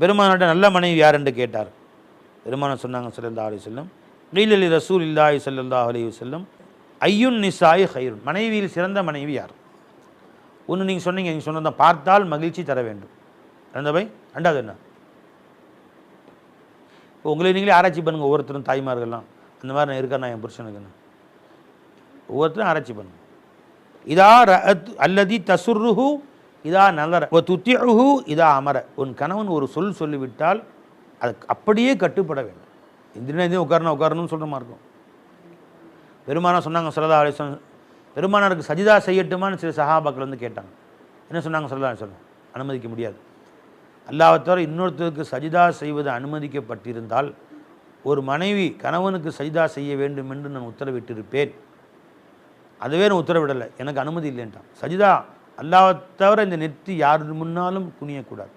பெருமானாட்ட நல்ல மனைவி யார் என்று கேட்டார். பெருமானார் சொன்னாங்க ஸல்லல்லாஹு அலைஹி வஸல்லம், கீல ரசூலில்லாஹி ஸல்லல்லாஹு அலைஹி வஸல்லம் ஐயுன் நிசாயி ஹைருன், மனைவியில் சிறந்த மனைவி யார்? ஒன்று நீங்கள் சொன்னீங்க, நீங்கள் சொன்னதான் பார்த்தால் மகிழ்ச்சி தர வேண்டும். ரெண்டாவது ரெண்டாவது என்ன? இப்போ உங்களை நீங்களே ஆராய்ச்சி பண்ணுங்கள். ஒவ்வொருத்தரும் தாய்மார்கள்லாம் அந்த மாதிரி நான் இருக்கேன், நான் என் புருஷனுக்குன்னு ஒவ்வொருத்தரும் ஆராய்ச்சி பண்ணுங்க. இதா ரஅத் அல்லதி தசுர்ருஹு இதா நலர வ துத்திஉஹு இதா அமர. உன் கணவன் ஒரு சொல் சொல்லிவிட்டால் அதுக்கு அப்படியே கட்டுப்பட வேண்டும். இந்த உட்காரணும்னு சொல்கிற மாதிரி இருக்கும். பெருமானார் சொன்னாங்க ஸல்லல்லாஹு அலைஹி வஸல்லம், பெருமானாருக்கு சஜிதா செய்யட்டுமான்னு சில சஹாபாக்கள் வந்து கேட்டாங்க. என்ன சொன்னாங்க ஸல்லல்லாஹு அலைஹி வஸல்லம்? அனுமதிக்க முடியாது. அல்லாஹ்வை தவிர இன்னொருத்தருக்கு சஜிதா செய்வது அனுமதிக்கப்பட்டிருந்தால் ஒரு மனைவி கணவனுக்கு சஜிதா செய்ய வேண்டும் என்று நான் உத்தரவிட்டிருப்பேன். அதுவே நான் உத்தரவிடலை, எனக்கு அனுமதி இல்லைன்ட்டான். சஜிதா அல்லாஹ்வை தவிர இந்த நெற்றி யார் முன்னாலும் குனியக்கூடாது.